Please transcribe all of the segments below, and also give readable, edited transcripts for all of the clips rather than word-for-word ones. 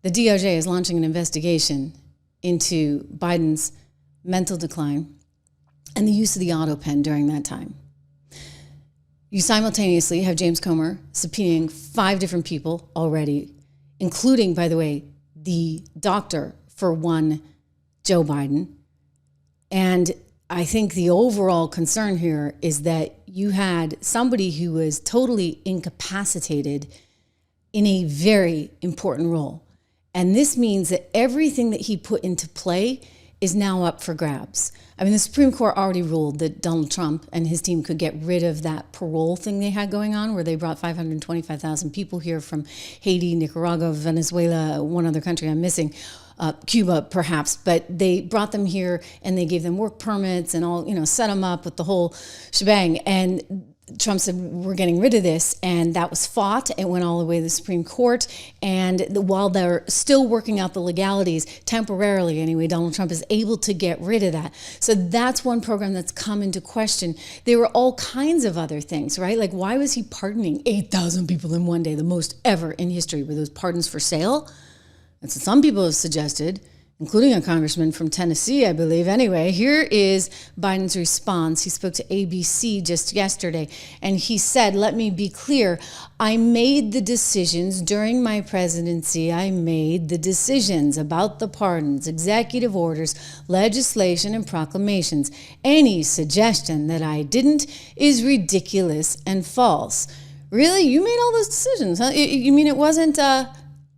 the DOJ is launching an investigation into Biden's mental decline and the use of the Autopen during that time. You simultaneously have James Comer subpoenaing 5 different people already, including, by the way, the doctor for one Joe Biden. And I think the overall concern here is that you had somebody who was totally incapacitated in a very important role. And this means that everything that he put into play is now up for grabs. I mean, the Supreme Court already ruled that Donald Trump and his team could get rid of that parole thing they had going on, where they brought 525,000 people here from Haiti, Nicaragua, Venezuela, one other country I'm missing, Cuba perhaps, but they brought them here and they gave them work permits and all, set them up with the whole shebang. And Trump said, we're getting rid of this. And that was fought. It went all the way to the Supreme Court. And while they're still working out the legalities, temporarily anyway, Donald Trump is able to get rid of that. So that's one program that's come into question. There were all kinds of other things, right? Like, why was he pardoning 8,000 people in one day, the most ever in history? Were those pardons for sale? And so some people have suggested, including a congressman from Tennessee, I believe. Anyway, here is Biden's response. He spoke to ABC just yesterday, and he said, let me be clear. I made the decisions during my presidency. I made the decisions about the pardons, executive orders, legislation, and proclamations. Any suggestion that I didn't is ridiculous and false. Really? You made all those decisions, huh? You mean it wasn't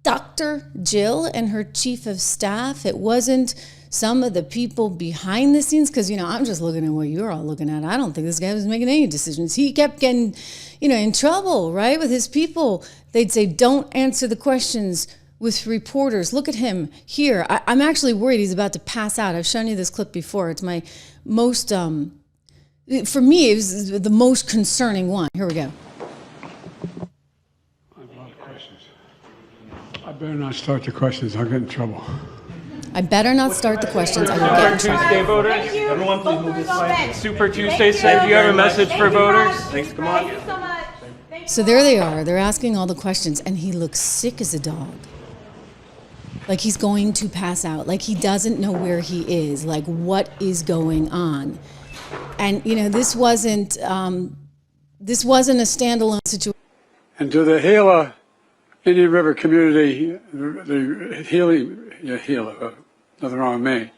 Dr. Jill and her chief of staff? It wasn't some of the people behind the scenes? Because, I'm just looking at what you're all looking at. I don't think this guy was making any decisions. He kept getting, in trouble, right, with his people. They'd say, don't answer the questions with reporters. Look at him here. I'm actually worried he's about to pass out. I've shown you this clip before. It's my most, for me, it was the most concerning one. Here we go. I better not start the questions. I'll get in trouble. I better not start the questions. I will get in trouble. Tuesday voters. Everyone please move this way. Super Tuesday saying, do you have a message for voters? Thanks, come on. Thank you so much. So there they are. They're asking all the questions, and he looks sick as a dog. Like he's going to pass out. Like he doesn't know where he is. Like, what is going on? And, this wasn't a standalone situation. And to the Gila Indian River community, the healing, nothing wrong with me.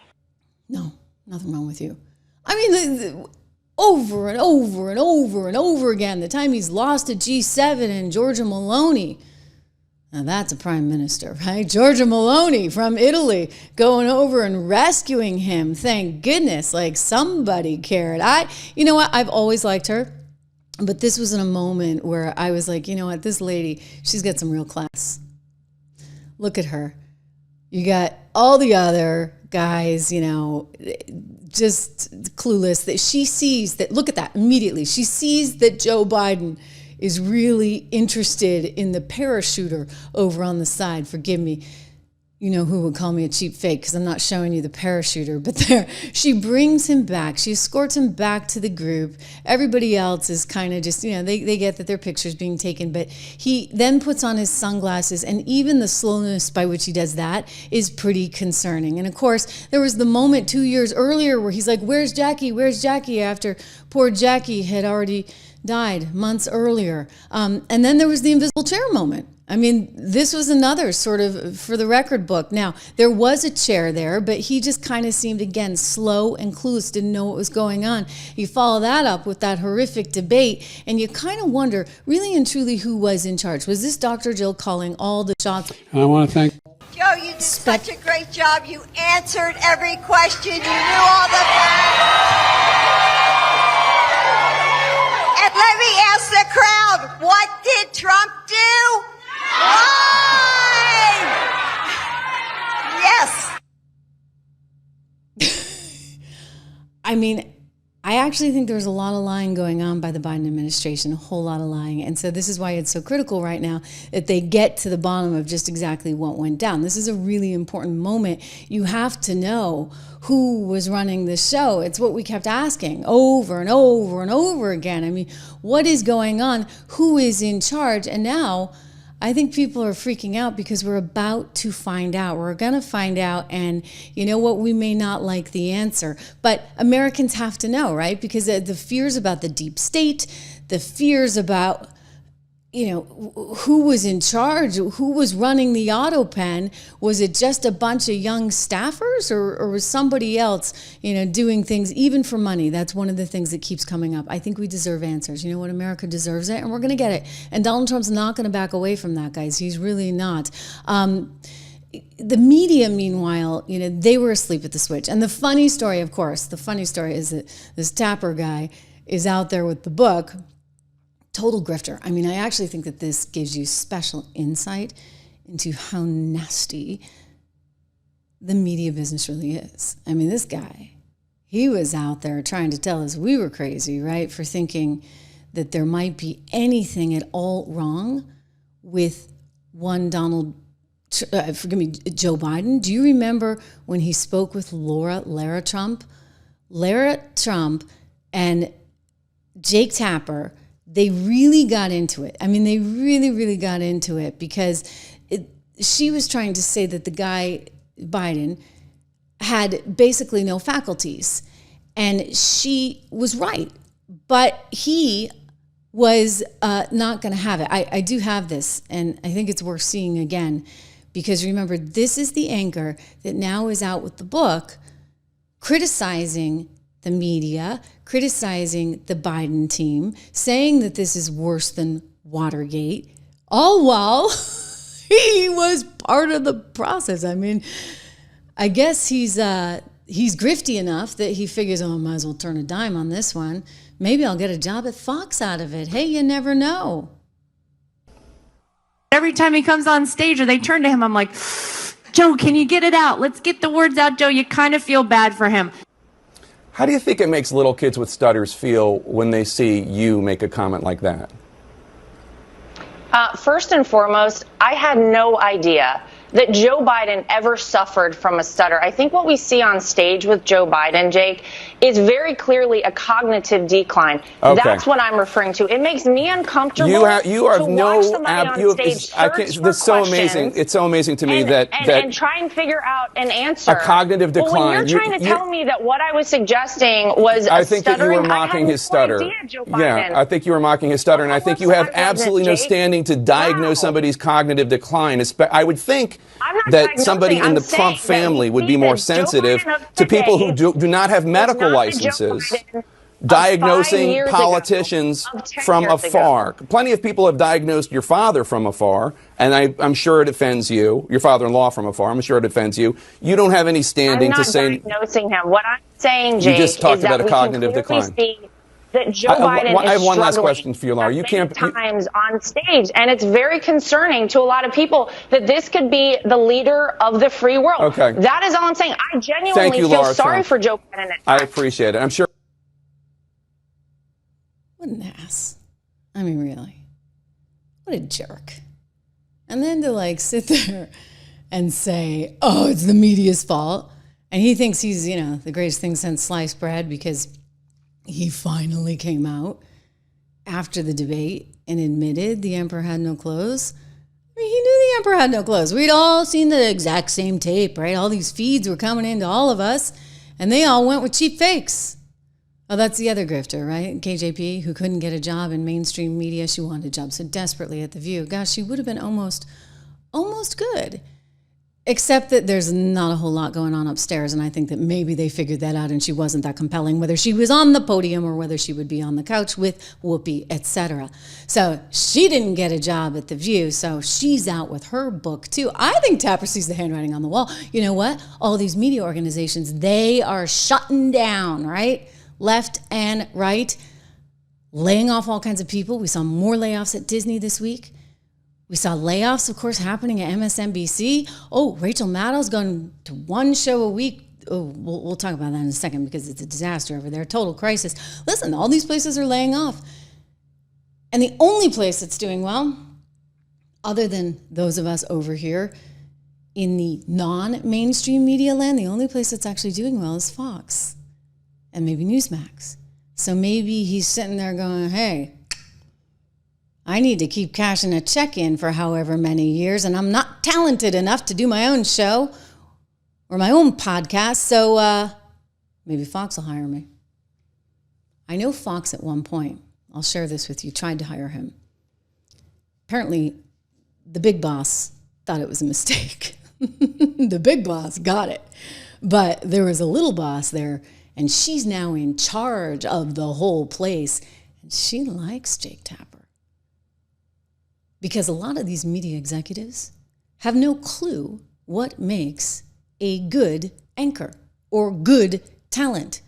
No, nothing wrong with you. I mean, over and over and over and over again, the time he's lost at G7 and Giorgia Meloni. Now that's a prime minister, right? Giorgia Meloni from Italy going over and rescuing him. Thank goodness, like somebody cared. You know what? I've always liked her. But this was in a moment where I was like, you know what, this lady, she's got some real class. Look at her. You got all the other guys, just clueless, that she sees that, look at that immediately. She sees that Joe Biden is really interested in the parachuter over on the side. Forgive me. You know who would call me a cheap fake because I'm not showing you the parachuter. But there, she brings him back. She escorts him back to the group. Everybody else is kind of just, they get that their picture's being taken. But he then puts on his sunglasses. And even the slowness by which he does that is pretty concerning. And of course, there was the moment 2 years earlier where he's like, where's Jackie? Where's Jackie? After poor Jackie had already died months earlier. And then there was the invisible chair moment. I mean, this was another sort of for the record book. Now, there was a chair there, but he just kind of seemed, again, slow and clueless, didn't know what was going on. You follow that up with that horrific debate, and you kind of wonder, really and truly, who was in charge? Was this Dr. Jill calling all the shots? And I want to thank Joe, you did such a great job. You answered every question. You knew all the... And let me ask the crowd, what did Trump do? Lie! Yes. I mean, I actually think there's a lot of lying going on by the Biden administration, a whole lot of lying. And so this is why it's so critical right now that they get to the bottom of just exactly what went down. This is a really important moment. You have to know who was running the show. It's what we kept asking over and over and over again. I mean, what is going on? Who is in charge? And now I think people are freaking out because we're about to find out. We're going to find out, and you know what? We may not like the answer, but Americans have to know, right? Because the fears about the deep state, the fears about, you know, who was in charge, who was running the Autopen. Was it just a bunch of young staffers, or was somebody else, you know, doing things even for money? That's one of the things that keeps coming up. I think we deserve answers. You know what? America deserves it, and we're going to get it. And Donald Trump's not going to back away from that, guys. He's really not. The media, meanwhile, you know, they were asleep at the switch. And the funny story, of course, the funny story is that this Tapper guy is out there with the book. Total grifter. I mean, I actually think that this gives you special insight into how nasty the media business really is. I mean, this guy, he was out there trying to tell us we were crazy, right? For thinking that there might be anything at all wrong with one Joe Biden. Do you remember when he spoke with Lara Trump? Lara Trump and Jake Tapper, they really got into it. I mean, they really, really got into it because she was trying to say that the guy, Biden, had basically no faculties. And she was right. But he was not going to have it. I do have this, and I think it's worth seeing again. Because remember, this is the anchor that now is out with the book, criticizing the media, criticizing the Biden team, saying that this is worse than Watergate, all while he was part of the process. I mean, I guess he's grifty enough that he figures, oh, I might as well turn a dime on this one. Maybe I'll get a job at Fox out of it. Hey, you never know. Every time he comes on stage or they turn to him, I'm like, Joe, can you get it out? Let's get the words out, Joe. You kind of feel bad for him. How do you think it makes little kids with stutters feel when they see you make a comment like that? First and foremost, I had no idea that Joe Biden ever suffered from a stutter. I think what we see on stage with Joe Biden, Jake, is very clearly a cognitive decline. Okay. That's what I'm referring to. It makes me uncomfortable You have to no watch somebody on stage That's so amazing. It's so amazing to me that try and figure out an answer. A cognitive decline. Well, when you're trying to tell me that what I was suggesting was I think that you were mocking his stutter. Yeah, I think you were mocking his stutter, and I think you have absolutely no standing to diagnose somebody's cognitive decline. I would think that somebody in the Trump family would be more sensitive to people who do not have medical licenses diagnosing politicians from afar. Plenty of people have diagnosed your father from afar, and I'm sure it offends you. Your father-in-law from afar. I'm sure it offends you. You don't have any standing to say. I'm not diagnosing him. What I'm saying, Jake, you just talked is about that a cognitive decline. That Joe Biden I have is one last struggling question for you, Laura. You can't times on stage, and it's very concerning to a lot of people that this could be the leader of the free world. Okay, that is all I'm saying. I genuinely feel sorry for Joe Biden. I appreciate it. I'm sure. What an ass! I mean, really, what a jerk! And then to sit there and say, "Oh, it's the media's fault," and he thinks he's the greatest thing since sliced bread because he finally came out after the debate and admitted the emperor had no clothes. I mean, he knew the emperor had no clothes. We'd all seen the exact same tape, right? All these feeds were coming into all of us, and they all went with cheap fakes. Oh, that's the other grifter, right? KJP, who couldn't get a job in mainstream media. She wanted a job so desperately at The View. Gosh, she would have been almost good. Except that there's not a whole lot going on upstairs, and I think that maybe they figured that out and she wasn't that compelling, whether she was on the podium or whether she would be on the couch with Whoopi, etc. So she didn't get a job at The View, so she's out with her book too. I think Tapper sees the handwriting on the wall. You know what? All these media organizations, they are shutting down, right? Left and right, laying off all kinds of people. We saw more layoffs at Disney this week. We saw layoffs, of course, happening at MSNBC. Oh, Rachel Maddow's going to one show a week. Oh, we'll talk about that in a second because it's a disaster over there, total crisis. Listen, all these places are laying off. And the only place that's doing well, other than those of us over here in the non-mainstream media land, the only place that's actually doing well is Fox and maybe Newsmax. So maybe he's sitting there going, hey, I need to keep cashing a check in for however many years, and I'm not talented enough to do my own show or my own podcast, so maybe Fox will hire me. I know Fox at one point, I'll share this with you, tried to hire him. Apparently, the big boss thought it was a mistake. The big boss got it. But there was a little boss there, and she's now in charge of the whole place. And she likes Jake Tapper. Because a lot of these media executives have no clue what makes a good anchor or good talent.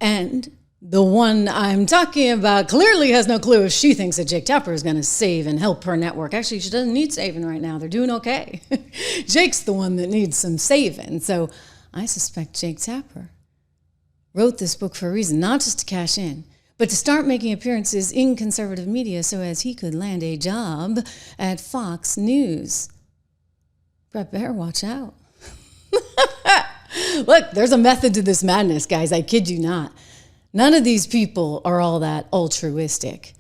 And the one I'm talking about clearly has no clue if she thinks that Jake Tapper is going to save and help her network. Actually, she doesn't need saving right now. They're doing okay. Jake's the one that needs some saving. So I suspect Jake Tapper wrote this book for a reason, not just to cash in, but to start making appearances in conservative media so as he could land a job at Fox News. Brett Baer, watch out. Look, there's a method to this madness, guys. I kid you not. None of these people are all that altruistic.